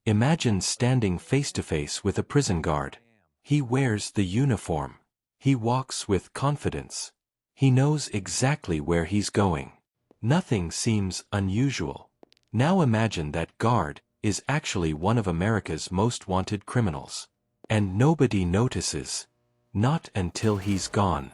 Imagine standing face to face with a prison guard. He wears the uniform. He walks with confidence. He knows exactly where he's going. Nothing seems unusual. Now imagine that guard is actually one of America's most wanted criminals. And nobody notices. Not until he's gone.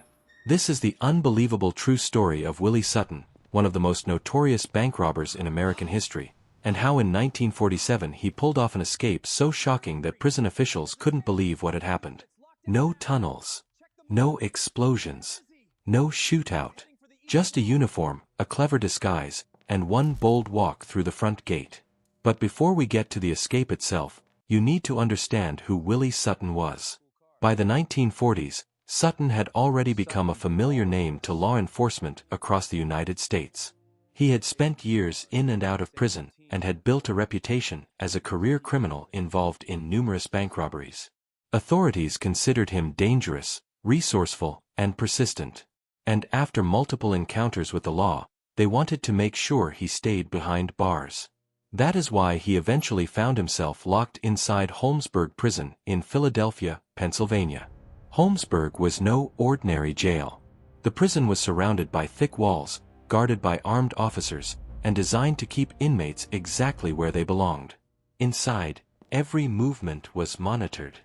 This is the unbelievable true story of Willie Sutton, one of the most notorious bank robbers in American history, and how in 1947 he pulled off an escape so shocking that prison officials couldn't believe what had happened. No tunnels. No explosions. No shootout. Just a uniform, a clever disguise, and one bold walk through the front gate. But before we get to the escape itself, you need to understand who Willie Sutton was. By the 1940s, Sutton had already become a familiar name to law enforcement across the United States. He had spent years in and out of prison and had built a reputation as a career criminal involved in numerous bank robberies. Authorities considered him dangerous, resourceful, and persistent. And after multiple encounters with the law, they wanted to make sure he stayed behind bars. That is why he eventually found himself locked inside Holmesburg Prison in Philadelphia, Pennsylvania. Holmesburg was no ordinary jail. The prison was surrounded by thick walls, guarded by armed officers, and designed to keep inmates exactly where they belonged. Inside, every movement was monitored.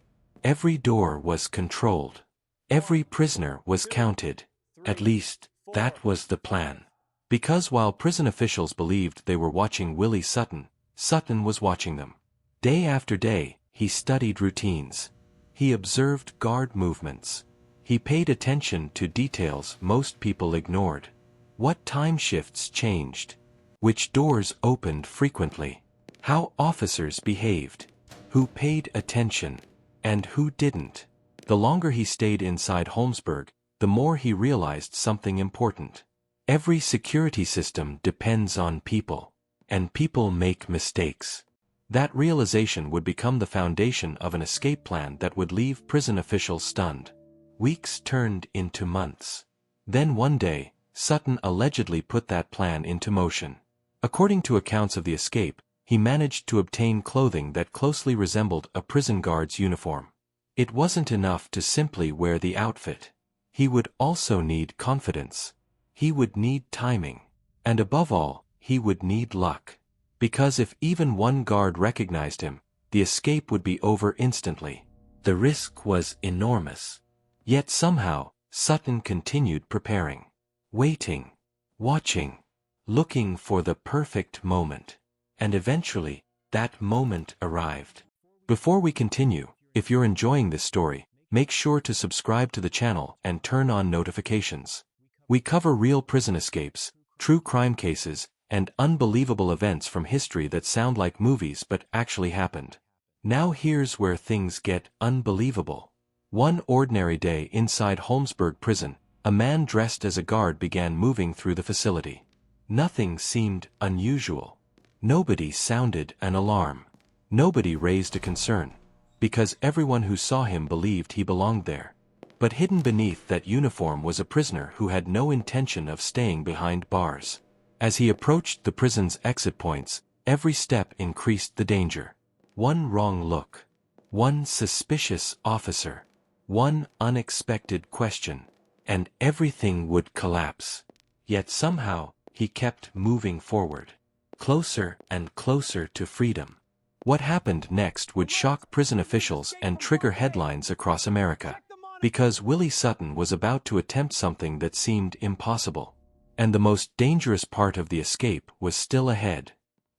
Every door was controlled. Every prisoner was counted. At least, that was the plan. Because while prison officials believed they were watching Willie Sutton, Sutton was watching them. Day after day, he studied routines. He observed guard movements. He paid attention to details most people ignored. What time shifts changed? Which doors opened frequently? How officers behaved? Who paid attention? And who didn't? The longer he stayed inside Holmesburg, the more he realized something important. Every security system depends on people. And people make mistakes. That realization would become the foundation of an escape plan that would leave prison officials stunned. Weeks turned into months. Then one day, Sutton allegedly put that plan into motion. According to accounts of the escape, he managed to obtain clothing that closely resembled a prison guard's uniform. It wasn't enough to simply wear the outfit. He would also need confidence. He would need timing. And above all, he would need luck. Because if even one guard recognized him, the escape would be over instantly. The risk was enormous. Yet somehow, Sutton continued preparing. Waiting. Watching. Looking for the perfect moment. And eventually, that moment arrived. Before we continue, if you're enjoying this story, make sure to subscribe to the channel and turn on notifications. We cover real prison escapes, true crime cases, and unbelievable events from history that sound like movies but actually happened. Now here's where things get unbelievable. One ordinary day inside Holmesburg Prison, a man dressed as a guard began moving through the facility. Nothing seemed unusual. Nobody sounded an alarm. Nobody raised a concern. Because everyone who saw him believed he belonged there. But hidden beneath that uniform was a prisoner who had no intention of staying behind bars. As he approached the prison's exit points, every step increased the danger. One wrong look. One suspicious officer. One unexpected question. And everything would collapse. Yet somehow, he kept moving forward. Closer and closer to freedom. What happened next would shock prison officials and trigger headlines across America. Because Willie Sutton was about to attempt something that seemed impossible. And the most dangerous part of the escape was still ahead.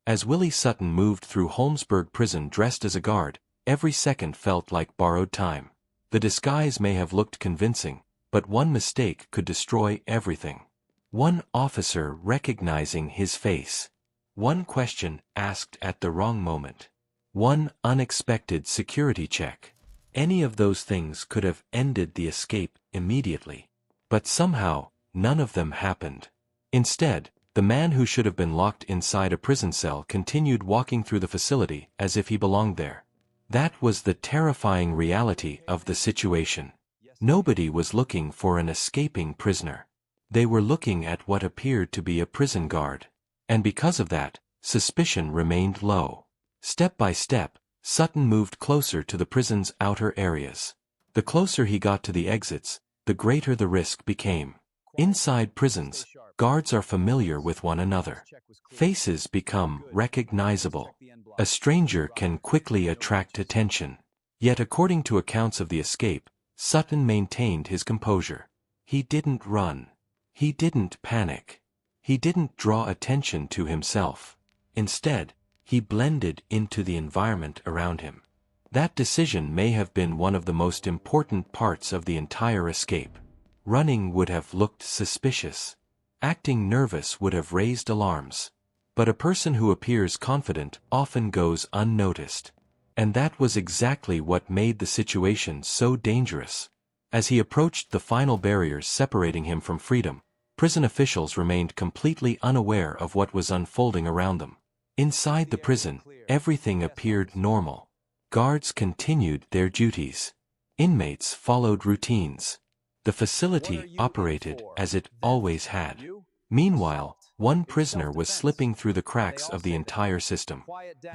As Willie Sutton moved through Holmesburg Prison dressed as a guard, every second felt like borrowed time. The disguise may have looked convincing, but one mistake could destroy everything. One officer recognizing his face. One question asked at the wrong moment. One unexpected security check. Any of those things could have ended the escape immediately. But somehow, none of them happened. Instead, the man who should have been locked inside a prison cell continued walking through the facility as if he belonged there. That was the terrifying reality of the situation. Nobody was looking for an escaping prisoner. They were looking at what appeared to be a prison guard. And because of that, suspicion remained low. Step by step, Sutton moved closer to the prison's outer areas. The closer he got to the exits, the greater the risk became. Inside prisons, guards are familiar with one another. Faces become recognizable. A stranger can quickly attract attention. Yet according to accounts of the escape, Sutton maintained his composure. He didn't run. He didn't panic. He didn't draw attention to himself. Instead, he blended into the environment around him. That decision may have been one of the most important parts of the entire escape. Running would have looked suspicious. Acting nervous would have raised alarms. But a person who appears confident often goes unnoticed. And that was exactly what made the situation so dangerous. As he approached the final barriers separating him from freedom, prison officials remained completely unaware of what was unfolding around them. Inside the prison, everything appeared normal. Guards continued their duties. Inmates followed routines. The facility operated as it always had. Meanwhile, one prisoner was slipping through the cracks of the entire system.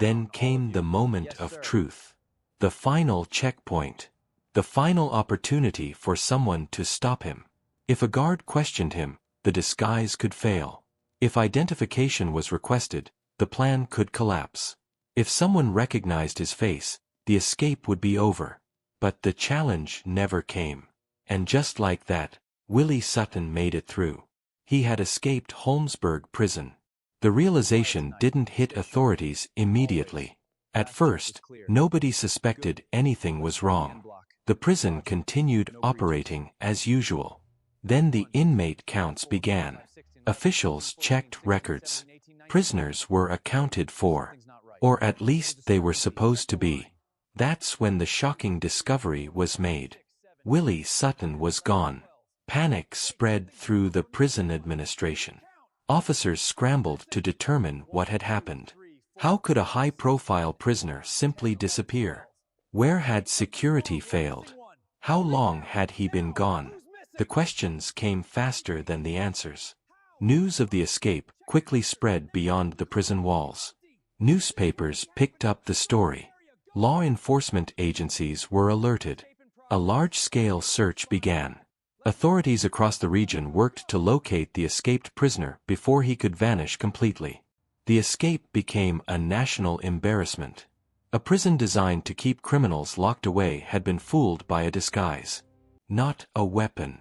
Then came the moment of truth. The final checkpoint. The final opportunity for someone to stop him. If a guard questioned him, the disguise could fail. If identification was requested, the plan could collapse. If someone recognized his face, the escape would be over. But the challenge never came. And just like that, Willie Sutton made it through. He had escaped Holmesburg prison. The realization didn't hit authorities immediately. At first, nobody suspected anything was wrong. The prison continued operating as usual. Then the inmate counts began. Officials checked records. Prisoners were accounted for. Or at least they were supposed to be. That's when the shocking discovery was made. Willie Sutton was gone. Panic spread through the prison administration. Officers scrambled to determine what had happened. How could a high-profile prisoner simply disappear? Where had security failed? How long had he been gone? The questions came faster than the answers. News of the escape quickly spread beyond the prison walls. Newspapers picked up the story. Law enforcement agencies were alerted. A large-scale search began. Authorities across the region worked to locate the escaped prisoner before he could vanish completely. The escape became a national embarrassment. A prison designed to keep criminals locked away had been fooled by a disguise. Not a weapon.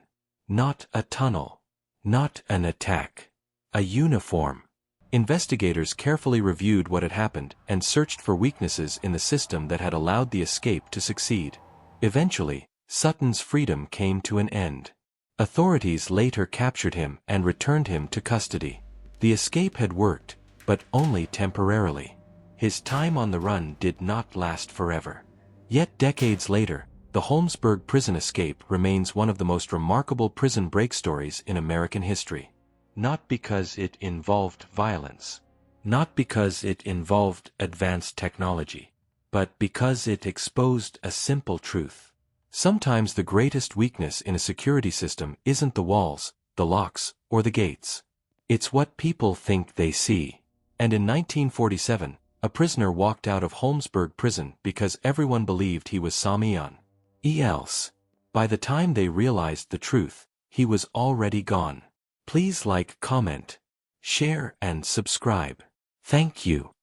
Not a tunnel. Not an attack. A uniform. Investigators carefully reviewed what had happened and searched for weaknesses in the system that had allowed the escape to succeed. Eventually, Sutton's freedom came to an end. Authorities later captured him and returned him to custody. The escape had worked, but only temporarily. His time on the run did not last forever. Yet decades later, the Holmesburg prison escape remains one of the most remarkable prison break stories in American history. Not because it involved violence. Not because it involved advanced technology. But because it exposed a simple truth. Sometimes the greatest weakness in a security system isn't the walls, the locks, or the gates. It's what people think they see. And in 1947, a prisoner walked out of Holmesburg prison because everyone believed he was Samian. Else. By the time they realized the truth, he was already gone. Please like, comment, share, and subscribe. Thank you.